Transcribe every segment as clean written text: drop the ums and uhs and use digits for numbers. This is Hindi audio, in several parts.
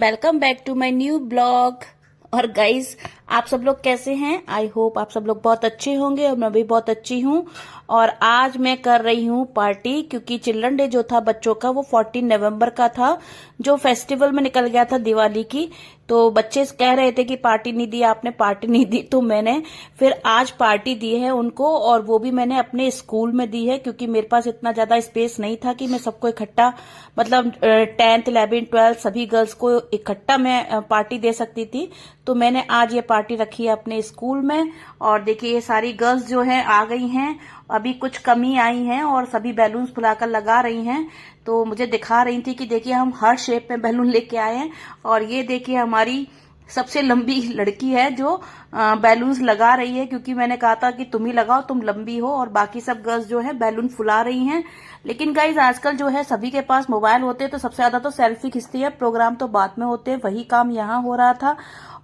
Welcome back to my new blog. और गाइस, आप सब लोग कैसे हैं? आई होप आप सब लोग बहुत अच्छे होंगे और मैं भी बहुत अच्छी हूँ। और आज मैं कर रही हूँ पार्टी, क्योंकि चिल्ड्रन डे जो था बच्चों का वो 14 नवंबर का था, जो फेस्टिवल में निकल गया था दिवाली की। तो बच्चे कह रहे थे कि पार्टी नहीं दी आपने, पार्टी नहीं दी, तो मैंने फिर आज पार्टी दी है उनको। और वो भी मैंने अपने स्कूल में दी है, क्योंकि मेरे पास इतना ज्यादा स्पेस नहीं था कि मैं सबको इकट्ठा, मतलब 10th 11th 12 सभी गर्ल्स को इकट्ठा मैं पार्टी दे सकती थी। तो मैंने आज ये पार्टी रखी है अपने स्कूल में। और देखिए, ये सारी गर्ल्स जो है आ गई हैं, अभी कुछ कमी आई हैं और सभी बैलून्स फुलाकर लगा रही हैं। तो मुझे दिखा रही थी कि देखिए, हम हर शेप में बैलून लेके आए हैं। और ये देखिए, हमारी सबसे लंबी लड़की है जो बैलून्स लगा रही है, क्योंकि मैंने कहा था कि तुम ही लगाओ, तुम लंबी हो। और बाकी सब गर्ल्स जो है बैलून फुला रही हैं। लेकिन गाइज, आजकल जो है सभी के पास मोबाइल होते हैं, तो सबसे ज्यादा तो सेल्फी खिंचती है, प्रोग्राम तो बाद में होते हैं। वही काम यहाँ हो रहा था।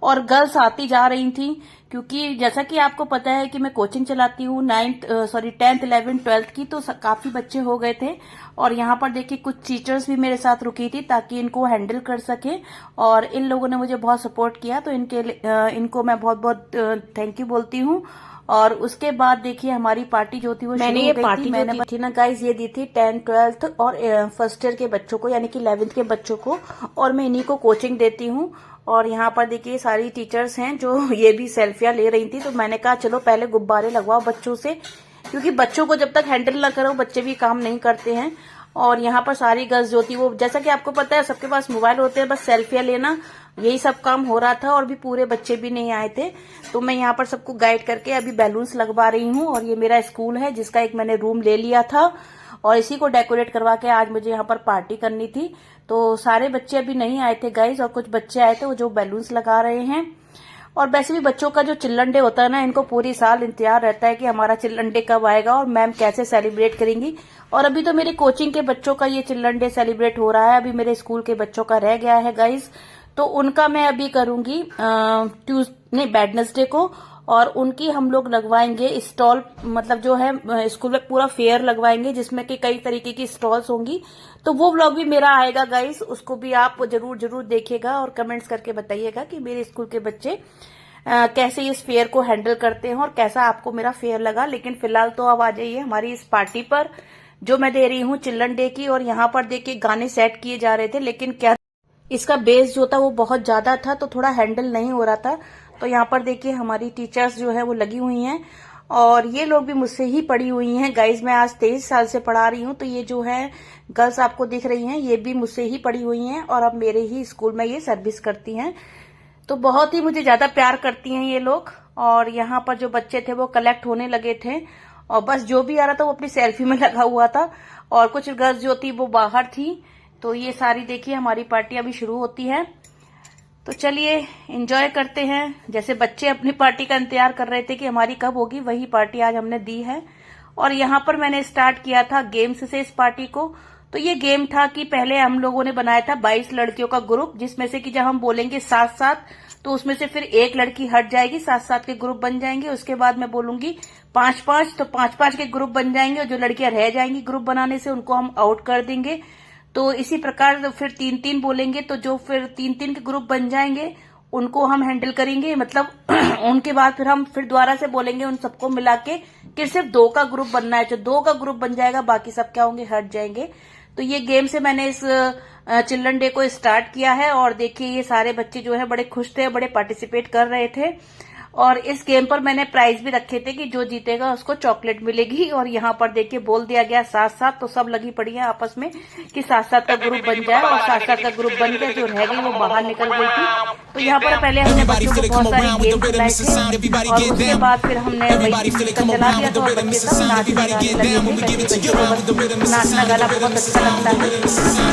और गर्ल्स आती जा रही थी, क्योंकि जैसा कि आपको पता है कि मैं कोचिंग चलाती हूँ 10th 11th 12th की, तो काफी बच्चे हो गए थे। और यहाँ पर देखिए, कुछ टीचर्स भी मेरे साथ रुकी थी ताकि इनको हैंडल कर सके। और इन लोगों ने मुझे बहुत सपोर्ट किया, तो इनको मैं बहुत बहुत थैंक यू बोलती हूँ। और उसके बाद देखिए, हमारी पार्टी जो थी वो मैंने ये पार्टी मैंने दी थी ना गाइज, ये दी थी 10th 12th और फर्स्ट ईयर के बच्चों को, यानी कि 11th के बच्चों को। और मैं इन्हीं को कोचिंग देती हूँ। और यहाँ पर देखिए, सारी टीचर्स हैं जो ये भी सेल्फियां ले रही थी। तो मैंने कहा चलो पहले गुब्बारे लगवाओ बच्चों से, क्योंकि बच्चों को जब तक हैंडल ना करो बच्चे भी काम नहीं करते हैं। और यहाँ पर सारी गर्ल्स जो थी वो, जैसा कि आपको पता है, सबके पास मोबाइल होते हैं, बस सेल्फियां लेना, यही सब काम हो रहा था। और भी पूरे बच्चे भी नहीं आए थे, तो मैं यहाँ पर सबको गाइड करके अभी बैलून्स लगवा रही हूँ। और ये मेरा स्कूल है, जिसका एक मैंने रूम ले लिया था, और इसी को डेकोरेट करवा के आज मुझे यहाँ पर पार्टी करनी थी। तो सारे बच्चे अभी नहीं आए थे गाइज, और कुछ बच्चे आए थे वो जो बैलून्स लगा रहे हैं। और वैसे भी बच्चों का जो चिल्ड्रन डे होता है ना, इनको पूरी साल इंतजार रहता है कि हमारा चिल्ड्रन डे कब आएगा और मैम कैसे सेलिब्रेट करेंगी। और अभी तो मेरे कोचिंग के बच्चों का ये चिल्ड्रन डे सेलिब्रेट हो रहा है, अभी मेरे स्कूल के बच्चों का रह गया है गाइज। तो उनका मैं अभी करूंगी वेडनेसडे को। और उनकी हम लोग लगवाएंगे स्टॉल, मतलब जो है स्कूल में पूरा फेयर लगवाएंगे, जिसमें कि कई तरीके की स्टॉल्स होंगी। तो वो व्लॉग भी मेरा आएगा गाइस, उसको भी आप जरूर जरूर देखिएगा और कमेंट्स करके बताइएगा कि मेरे स्कूल के बच्चे कैसे इस फेयर को हैंडल करते हैं और कैसा आपको मेरा फेयर लगा। लेकिन फिलहाल तो अब आ जाइए हमारी इस पार्टी पर, जो मैं दे रही हूँ चिल्ड्रन डे की। और यहाँ पर देखिए, गाने सेट किए जा रहे थे, लेकिन क्या इसका बेस जो था वो बहुत ज्यादा था, तो थोड़ा हैंडल नहीं हो रहा था। तो यहाँ पर देखिए, हमारी टीचर्स जो है वो लगी हुई हैं, और ये लोग भी मुझसे ही पढ़ी हुई हैं गाइज। मैं आज 23 साल से पढ़ा रही हूँ, तो ये जो है गर्ल्स आपको दिख रही हैं, ये भी मुझसे ही पढ़ी हुई हैं और अब मेरे ही स्कूल में ये सर्विस करती हैं। तो बहुत ही मुझे ज्यादा प्यार करती हैं ये लोग। और यहाँ पर जो बच्चे थे वो कलेक्ट होने लगे थे, और बस जो भी आ रहा था वो अपनी सेल्फी में लगा हुआ था। और कुछ गर्ल्स जो थी वो बाहर थी। तो ये सारी देखिए, हमारी पार्टी अभी शुरू होती है। तो चलिए एंजॉय करते हैं। जैसे बच्चे अपनी पार्टी का इंतजार कर रहे थे कि हमारी कब होगी, वही पार्टी आज हमने दी है। और यहाँ पर मैंने स्टार्ट किया था गेम्स से इस पार्टी को। तो ये गेम था कि पहले हम लोगों ने बनाया था 22 लड़कियों का ग्रुप, जिसमें से कि जब हम बोलेंगे 7-7, तो उसमें से फिर एक लड़की हट जाएगी, 7-7 के ग्रुप बन जाएंगे। उसके बाद मैं बोलूंगी 5-5, तो 5-5 के ग्रुप बन जाएंगे, और जो लड़कियां रह जाएंगी ग्रुप बनाने से उनको हम आउट कर देंगे। तो इसी प्रकार फिर 3-3 बोलेंगे, तो जो फिर 3-3 के ग्रुप बन जाएंगे उनको हम हैंडल करेंगे, मतलब उनके बाद फिर हम फिर दोबारा से बोलेंगे उन सबको मिला के कि सिर्फ 2 का ग्रुप बनना है। जो 2 का ग्रुप बन जाएगा बाकी सब क्या होंगे, हट जाएंगे। तो ये गेम से मैंने इस चिल्ड्रन डे को स्टार्ट किया है। और देखिए, ये सारे बच्चे जो है बड़े खुश थे, बड़े पार्टिसिपेट कर रहे थे। और इस गेम पर मैंने प्राइज भी रखे थे कि जो जीतेगा उसको चॉकलेट मिलेगी। और यहाँ पर देखिए, बोल दिया गया 7-7, तो सब लगी पड़ी है आपस में कि 7-7 का ग्रुप बन जाए। और 7-7 का ग्रुप बन गया, जो रह गई वो बाहर निकल गई थी। तो यहाँ पर पहले हमने बच्चों को बहुत सारे गेम खिलाए थे, और उसके बाद फिर हमने वही म्यूजिक चला दिया, तो बच्चे सब नाचने गाने लगे थे। नाचना गाना बहुत अच्छा लगता है।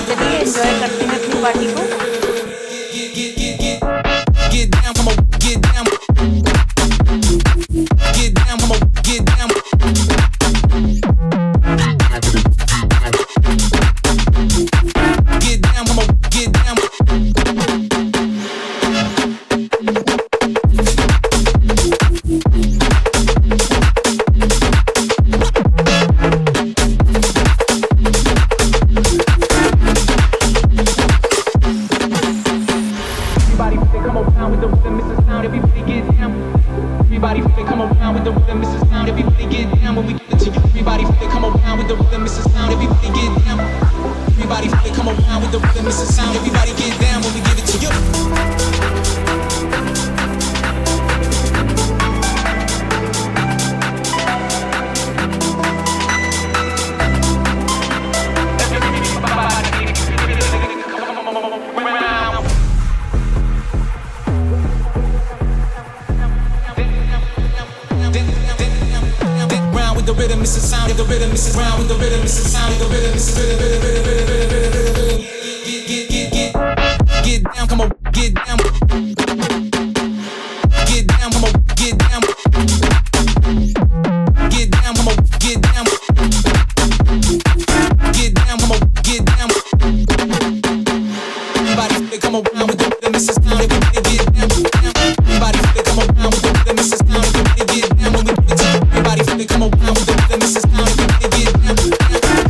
चलिए एंजॉय करते हैं अपनी पार्टी को। with the rhythm, it's a sound. Everybody get down. Everybody feel it, come around with the rhythm, it's a sound. Everybody get down when we give it to you. The rhythm is the sound of the rhythm is the round with the rhythm is the sound of the rhythm is the rhythm. Get down, come on, get down. Get down, come on, get down. Get down, come on, get down. Get down, come on, get down. Everybody come around with the rhythm is the sound. Everybody get down. Everybody come around with the rhythm is the sound. Everybody get down when we get to you. Everybody come around with the rhythm is the sound. Everybody get down.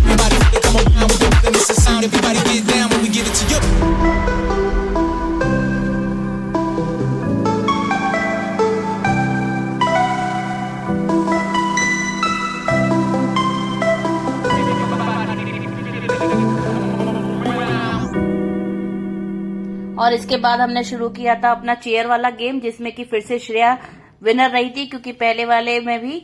Everybody come around with the rhythm is the sound. Everybody get down when we give it to you. और इसके बाद हमने शुरू किया था अपना चेयर वाला गेम, जिसमें कि फिर से श्रेया विनर रही थी, क्योंकि पहले वाले में भी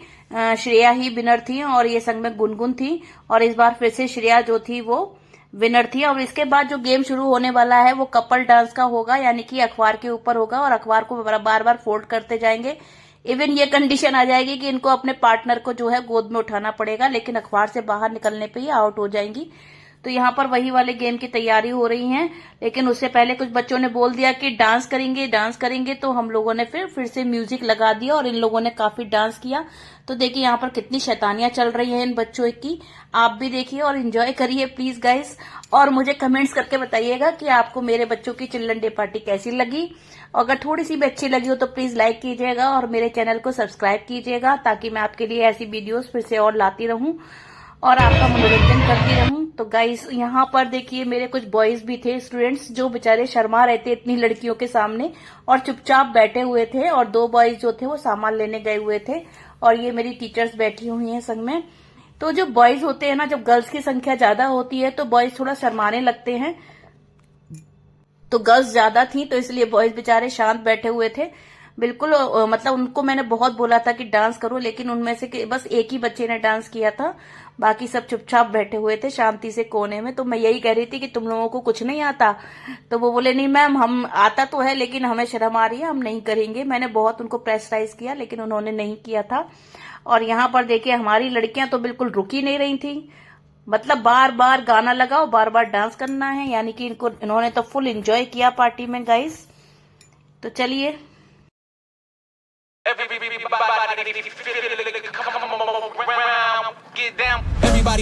श्रेया ही विनर थी और ये संग में गुनगुन थी, और इस बार फिर से श्रेया जो थी वो विनर थी। और इसके बाद जो गेम शुरू होने वाला है वो कपल डांस का होगा, यानी कि अखबार के ऊपर होगा और अखबार को बार बार फोल्ड करते जाएंगे। इवन ये कंडीशन आ जाएगी कि इनको अपने पार्टनर को जो है गोद में उठाना पड़ेगा, लेकिन अखबार से बाहर निकलने पे ही आउट हो जाएंगी। तो यहाँ पर वही वाले गेम की तैयारी हो रही है, लेकिन उससे पहले कुछ बच्चों ने बोल दिया कि डांस करेंगे डांस करेंगे, तो हम लोगों ने फिर से म्यूजिक लगा दिया और इन लोगों ने काफी डांस किया। तो देखिए यहाँ पर कितनी शैतानियां चल रही हैं इन बच्चों की। आप भी देखिए और एंजॉय करिए प्लीज गाइस, और मुझे कमेंट्स करके बताइएगा कि आपको मेरे बच्चों की चिल्ड्रन डे पार्टी कैसी लगी। अगर थोड़ी सी भी अच्छी लगी हो तो प्लीज लाइक कीजिएगा और मेरे चैनल को सब्सक्राइब कीजिएगा, ताकि मैं आपके लिए ऐसी वीडियोस फिर से और लाती रहूं और आपका मनोरंजन करती रहूं। तो गाइस यहाँ पर देखिए मेरे कुछ बॉयज भी थे, स्टूडेंट्स, जो बेचारे शर्मा रहे थे इतनी लड़कियों के सामने और चुपचाप बैठे हुए थे, और 2 बॉयज जो थे वो सामान लेने गए हुए थे, और ये मेरी टीचर्स बैठी हुई हैं संग में। तो जो बॉयज होते हैं ना, जब गर्ल्स की संख्या ज्यादा होती है तो बॉयज थोड़ा शर्माने लगते हैं, तो गर्ल्स ज्यादा थी तो इसलिए बॉयज बेचारे शांत बैठे हुए थे बिल्कुल। मतलब उनको मैंने बहुत बोला था कि डांस करो, लेकिन उनमें से बस एक ही बच्चे ने डांस किया था, बाकी सब चुपचाप बैठे हुए थे शांति से कोने में। तो मैं यही कह रही थी कि तुम लोगों को कुछ नहीं आता, तो वो बोले नहीं मैम हम आता तो है, लेकिन हमें शर्म आ रही है, हम नहीं करेंगे। मैंने बहुत उनको प्रेशराइज किया, लेकिन उन्होंने नहीं किया था। और यहाँ पर देखिए हमारी लड़कियां तो बिल्कुल रुकी नहीं रही थी, मतलब बार बार गाना लगाओ, बार बार डांस करना है, यानी कि इन्होंने तो फुल एंजॉय किया पार्टी में गाइस। तो चलिए Everybody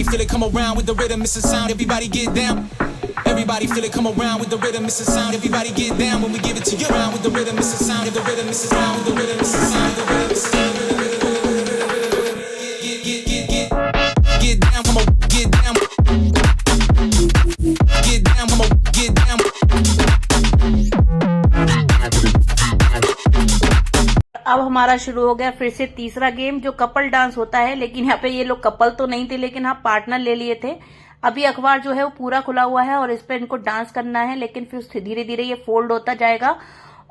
feel it, come around with the rhythm, it's a sound. Everybody get down. Everybody feel it, come around with the rhythm, it's a sound. Everybody get down when we give it to you. Around with the rhythm, it's a sound. The rhythm, it's a sound. With the rhythm, it's a sound. The rhythm, it's a sound. Get down, come on, get down. Get down, come on, get down. अब हमारा शुरू हो गया फिर से तीसरा गेम, जो कपल डांस होता है, लेकिन यहाँ पे ये लोग कपल तो नहीं थे, लेकिन हाँ पार्टनर ले लिए थे। अभी अखबार जो है वो पूरा खुला हुआ है और इस पे इनको डांस करना है, लेकिन फिर उससे धीरे धीरे ये फोल्ड होता जाएगा,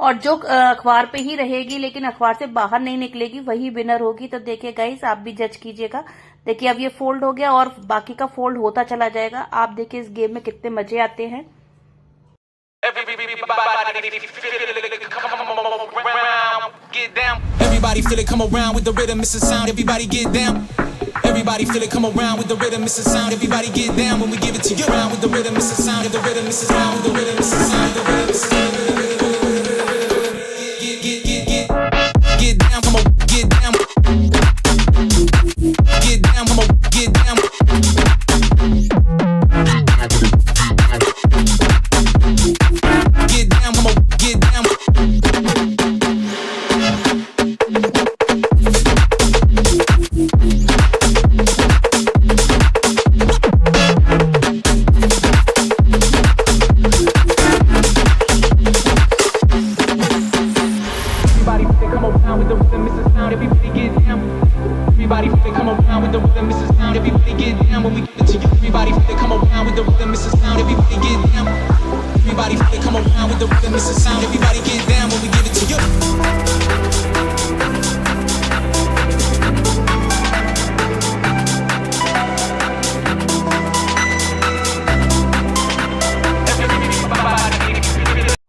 और जो अखबार पे ही रहेगी लेकिन अखबार से बाहर नहीं निकलेगी वही विनर होगी। तो देखिए गाइस आप भी जज कीजिएगा। देखिए अब ये फोल्ड हो गया और बाकी का फोल्ड होता चला जाएगा। आप देखिए इस गेम में कितने मजे आते हैं। Everybody feel it, come around with the rhythm, it's a sound. Everybody get down. Everybody feel it, come around with the rhythm, it's a sound. Everybody get down when we give it to you. Around with the rhythm, it's a sound. The rhythm, it's a sound. With the rhythm, it's a sound. The rhythm, it's a sound. Get down, come on, get down. Get down, come on, get down. Get down, come on, get down. finna come around with the rhythm, it's the sound. Everybody get down. Everybody finna come around with the rhythm, it's the sound. Everybody get down when we give it to you. Everybody finna come around with the rhythm, it's the sound. Everybody get down. Everybody finna come around with the rhythm, it's the sound. Everybody get down when we give it to you.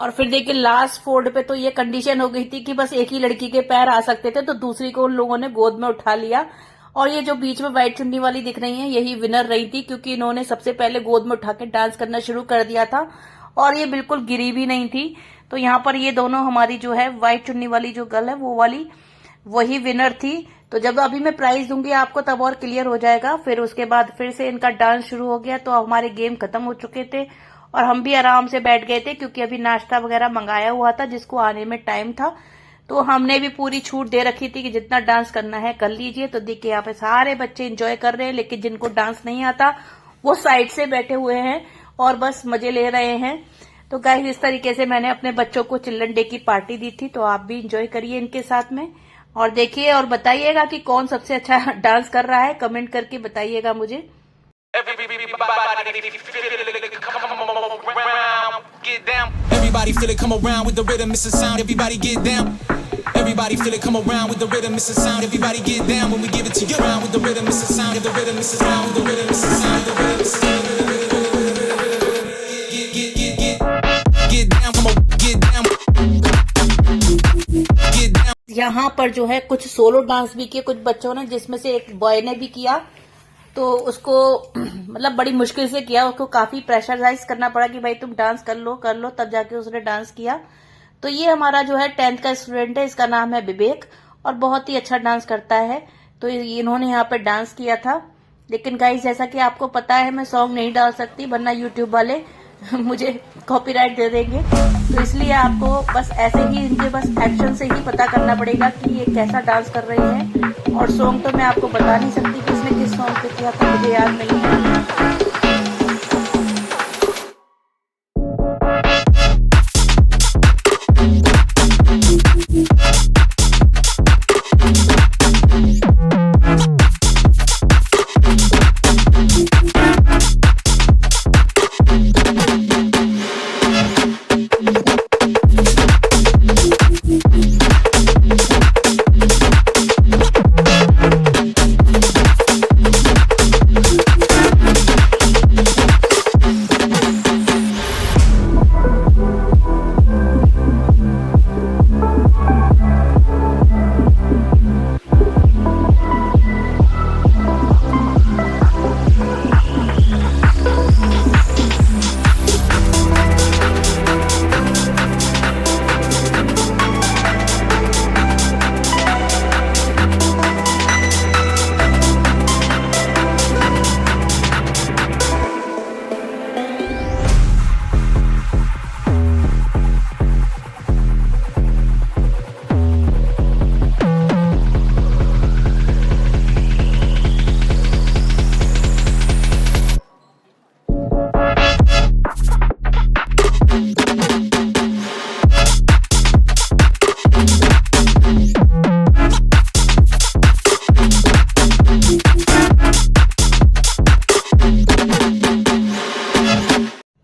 और फिर देखिए लास्ट फोल्ड पे तो ये कंडीशन हो गई थी कि बस एक ही लड़की के पैर आ सकते थे, तो दूसरी को उन लोगों ने गोद में उठा लिया। और ये जो बीच में व्हाइट चुन्नी वाली दिख रही है यही विनर रही थी, क्योंकि इन्होंने सबसे पहले गोद में उठा के डांस करना शुरू कर दिया था और ये बिल्कुल गिरी भी नहीं थी। तो यहाँ पर ये दोनों हमारी जो है व्हाइट चुन्नी वाली जो गर्ल है वो वाली वही विनर थी। तो जब अभी मैं प्राइज दूंगी आपको तब और क्लियर हो जाएगा। फिर उसके बाद फिर से इनका डांस शुरू हो गया, तो हमारे गेम खत्म हो चुके थे और हम भी आराम से बैठ गए थे, क्योंकि अभी नाश्ता वगैरह मंगाया हुआ था जिसको आने में टाइम था। तो हमने भी पूरी छूट दे रखी थी कि जितना डांस करना है कर लीजिए। तो देखिए यहाँ पे सारे बच्चे एंजॉय कर रहे हैं, लेकिन जिनको डांस नहीं आता वो साइड से बैठे हुए हैं और बस मजे ले रहे हैं। तो गाइस इस तरीके से मैंने अपने बच्चों को चिल्ड्रन डे की पार्टी दी थी, तो आप भी एंजॉय करिए इनके साथ में और देखिए और बताइएगा कि कौन सबसे अच्छा डांस कर रहा है, कमेंट करके बताइएगा मुझे। Everybody feel it, come around with the rhythm, it's the sound. Everybody get down. Everybody feel it, come around with the rhythm, it's the sound. Everybody get down when we give it to you. Around with the rhythm, it's the sound. The rhythm, it's the sound. With the rhythm, it's the sound. The rhythm, it's the sound. Get down, come on, get down. Get down. यहाँ पर जो है कुछ सोलो डांस भी किए कुछ बच्चों ने, जिसमें से एक बॉय ने भी किया। तो उसको मतलब बड़ी मुश्किल से किया, उसको काफी प्रेशराइज करना पड़ा कि भाई तुम डांस कर लो, तब जाके उसने डांस किया। तो ये हमारा जो है 10th का स्टूडेंट है, इसका नाम है विवेक और बहुत ही अच्छा डांस करता है। तो इन्होंने यहाँ पे डांस किया था। लेकिन गाइस जैसा कि आपको पता है मैं सॉन्ग नहीं डाल सकती, वरना यूट्यूब वाले मुझे कॉपीराइट दे देंगे। तो इसलिए आपको बस ऐसे ही इनके बस एक्शन से ही पता करना पड़ेगा कि ये कैसा डांस कर रहे हैं। और सॉन्ग तो मैं आपको बता नहीं सकती कि इसने किस सॉन्ग पे किया था, मुझे याद नहीं है।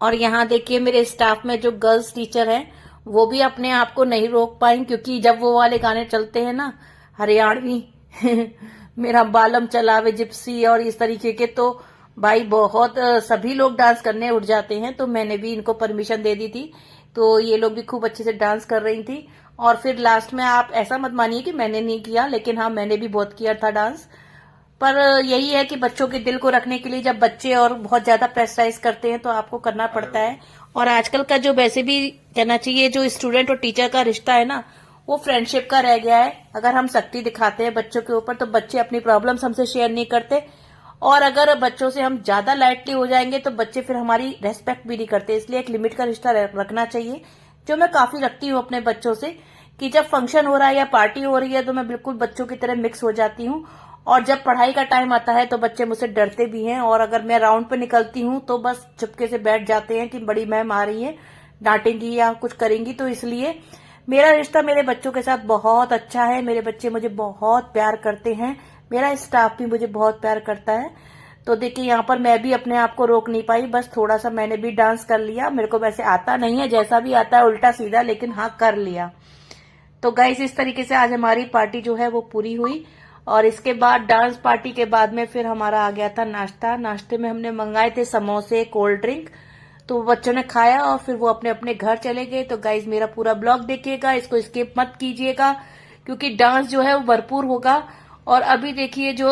और यहाँ देखिए मेरे स्टाफ में जो गर्ल्स टीचर हैं वो भी अपने आप को नहीं रोक पाई, क्योंकि जब वो वाले गाने चलते हैं ना हरियाणवी मेरा बालम चलावे जिप्सी और इस तरीके के, तो भाई बहुत सभी लोग डांस करने उठ जाते हैं। तो मैंने भी इनको परमिशन दे दी थी, तो ये लोग भी खूब अच्छे से डांस कर रही थी। और फिर लास्ट में आप ऐसा मत मानिए कि मैंने नहीं किया, लेकिन हाँ मैंने भी बहुत किया था डांस। पर यही है कि बच्चों के दिल को रखने के लिए जब बच्चे और बहुत ज्यादा प्रेशराइज करते हैं तो आपको करना पड़ता है। और आजकल का जो वैसे भी कहना चाहिए जो स्टूडेंट और टीचर का रिश्ता है ना, वो फ्रेंडशिप का रह गया है। अगर हम सख्ती दिखाते हैं बच्चों के ऊपर तो बच्चे अपनी प्रॉब्लम्स हमसे शेयर नहीं करते, और अगर बच्चों से हम ज्यादा लाइटली हो जाएंगे तो बच्चे फिर हमारी रेस्पेक्ट भी नहीं करते। इसलिए एक लिमिट का रिश्ता रखना चाहिए, जो मैं काफी रखती हूँ अपने बच्चों से, कि जब फंक्शन हो रहा है या पार्टी हो रही है तो मैं बिल्कुल बच्चों की तरह मिक्स हो जाती हूँ। और जब पढ़ाई का टाइम आता है तो बच्चे मुझसे डरते भी हैं, और अगर मैं राउंड पे निकलती हूँ तो बस चुपके से बैठ जाते हैं कि बड़ी मैम आ रही है, डांटेंगी या कुछ करेंगी। तो इसलिए मेरा रिश्ता मेरे बच्चों के साथ बहुत अच्छा है। मेरे बच्चे मुझे बहुत प्यार करते हैं, मेरा स्टाफ भी मुझे बहुत प्यार करता है। तो देखिए यहाँ पर मैं भी अपने आप को रोक नहीं पाई, बस थोड़ा सा मैंने भी डांस कर लिया। मेरे को वैसे आता नहीं है, जैसा भी आता है उल्टा सीधा, लेकिन हाँ कर लिया। तो गाइस इस तरीके से आज हमारी पार्टी जो है वो पूरी हुई। और इसके बाद डांस पार्टी के बाद में फिर हमारा आ गया था नाश्ता। नाश्ते में हमने मंगाए थे समोसे, कोल्ड ड्रिंक। तो बच्चों ने खाया और फिर वो अपने अपने घर चले गए। तो गाइज मेरा पूरा ब्लॉग देखिएगा, इसको स्किप मत कीजिएगा, क्योंकि डांस जो है वो भरपूर होगा। और अभी देखिए जो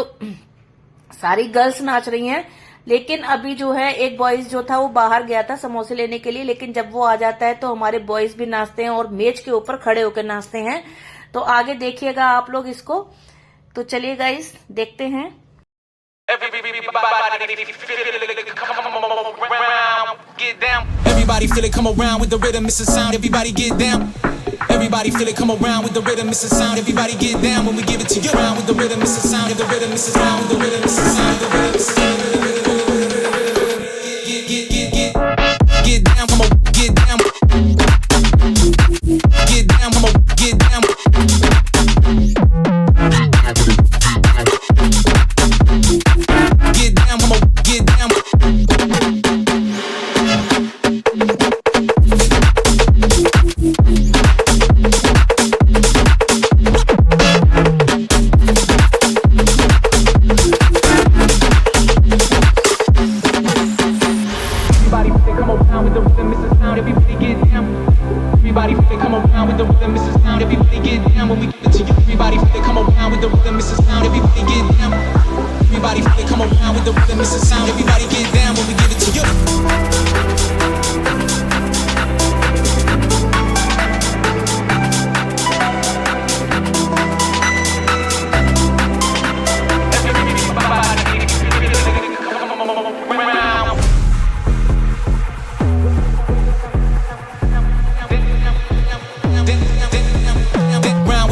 सारी गर्ल्स नाच रही हैं, लेकिन अभी जो है एक बॉयज जो था वो बाहर गया था समोसे लेने के लिए, लेकिन जब वो आ जाता है तो हमारे बॉयज भी नाचते हैं और मेज के ऊपर खड़े होकर नाचते हैं। तो आगे देखिएगा आप लोग इसको। तो चलिए गाइस देखते हैं। Everybody feel it, come around with the rhythm, it's a sound. Everybody get down. Everybody feel it, come around with the rhythm, it's a sound. Everybody get down when we give it to you. Around with the rhythm, it's a sound. The rhythm, it's a sound. With the rhythm, it's a sound. The rhythm, it's a sound. Get down, come on, get down. Get down, come on, get down. Get down, come on, get down.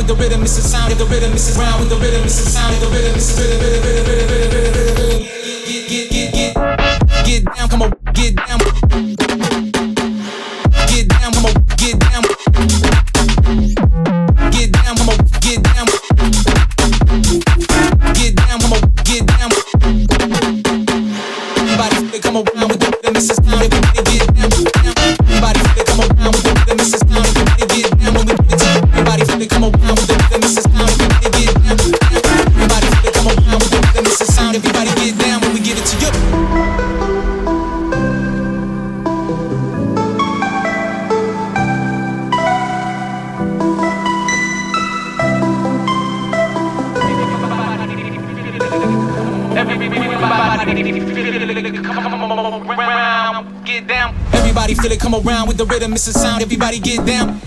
The rhythm is the sound of the rhythm is round with the rhythm is the sound of the rhythm is get down, come on, get down. Get down, come on, get down. Get down, come on, get down. Get down, come on, get down. Everybody come around with the rhythm is the sound. Everybody get down. Everybody come around with the rhythm is the sound. Everybody get down when we get to you. Everybody come around with the rhythm is the sound. Everybody get down. Everybody come around with the rhythm is the sound. Everybody get down when we give it to you. Everybody feel it, come around with the rhythm, it's a sound. Everybody get down.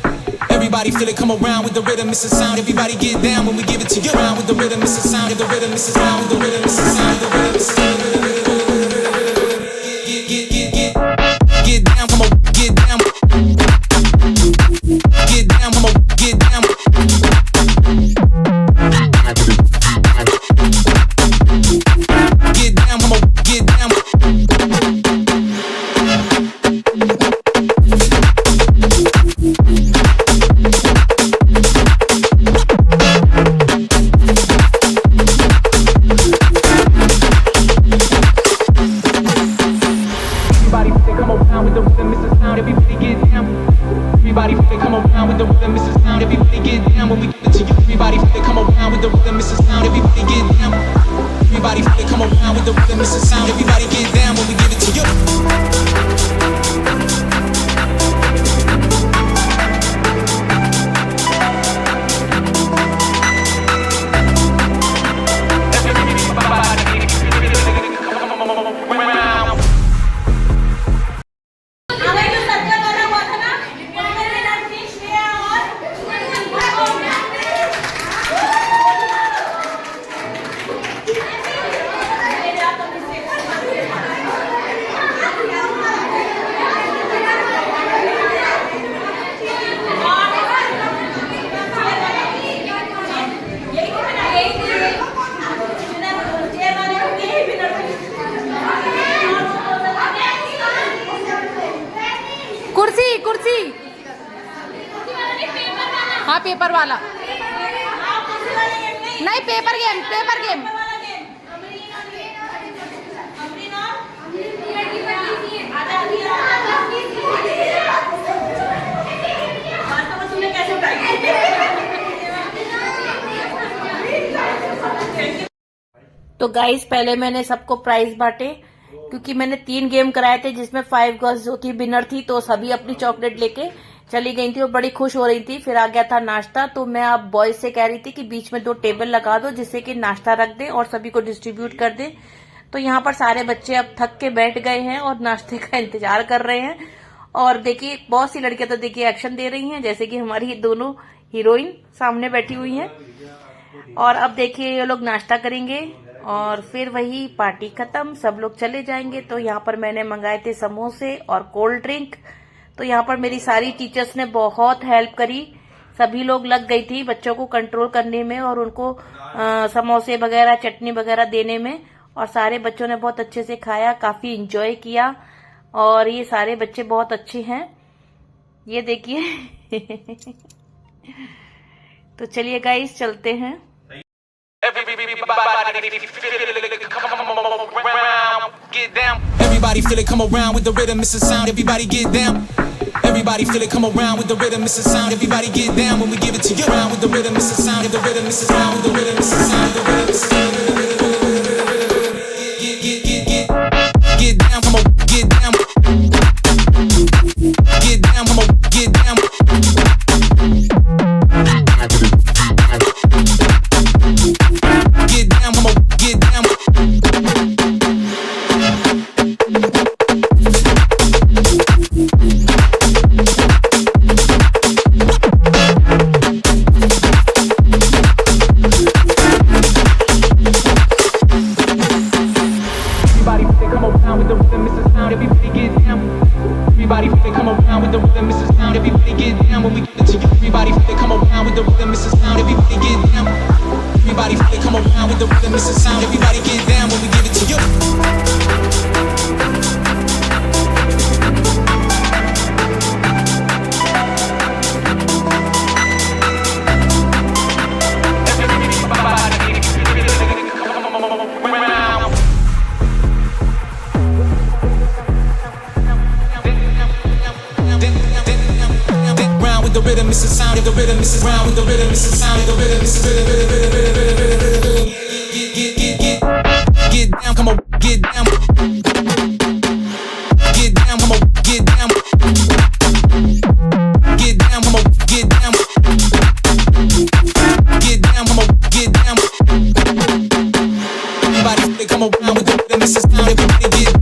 Everybody feel it, come around with the rhythm, it's a sound. Everybody get down when we give it to you. Around with the rhythm, it's a sound. The rhythm, it's a sound. With the rhythm, it's a sound. The rhythm, it's a sound. Get down, come on, get down. Get down, come on, get down. Get down, come on, get down. Paper वाला नहीं, पेपर गेम, पेपर गेम। तो गाइस पहले मैंने सबको प्राइज बांटे, क्योंकि मैंने 3 गेम कराए थे जिसमें 5 गर्ल्स जो थी विनर थी, तो सभी अपनी चॉकलेट लेके चली गई थी और बड़ी खुश हो रही थी। फिर आ गया था नाश्ता, तो मैं अब बॉयज से कह रही थी कि बीच में 2 टेबल लगा दो जिससे कि नाश्ता रख दे और सभी को डिस्ट्रीब्यूट कर दे। तो यहाँ पर सारे बच्चे अब थक के बैठ गए हैं और नाश्ते का इंतजार कर रहे हैं। और देखिए बहुत सी लड़कियां तो देखिए एक्शन दे रही हैं, जैसे कि हमारी दोनों हीरोइन सामने बैठी हुई हैं। और अब देखिए ये लोग नाश्ता करेंगे और फिर वही पार्टी खत्म, सब लोग चले जाएंगे। तो यहाँ पर मैंने मंगाए थे समोसे और कोल्ड ड्रिंक। तो यहाँ पर मेरी सारी टीचर्स ने बहुत हेल्प करी, सभी लोग लग गई थी बच्चों को कंट्रोल करने में और उनको समोसे वगैरह चटनी वगैरह देने में। और सारे बच्चों ने बहुत अच्छे से खाया, काफी इंजॉय किया और ये सारे बच्चे बहुत अच्छे हैं, ये देखिए। तो चलिए गाइस चलते हैं। Everybody feel it, come around with the rhythm, it's a sound. Everybody get down. Everybody feel it, come around with the rhythm, it's a sound. Everybody get down when we give it to you. Around with the rhythm, it's a sound. The rhythm, it's a sound. With the rhythm, it's a sound. The rhythm, it's a sound. Get down, come on, get down. Get down, come on, get down. Get down, come on, get down. Everybody feel it, come around with the rhythm, it's a sound. Everybody get down when we give it to you. Everybody feel it, come around with the rhythm, it's a sound. Everybody get down. Everybody feel it, come around with the rhythm, it's a sound. Everybody get down when we give it to you. The rhythm is a sound. The rhythm is round with the rhythm is a sound. The rhythm is get down, come on, get down. Get down, come on, get down. Get down, come on, get down. Get down, come on, get down. Everybody come around with the rhythm is a sound. Everybody get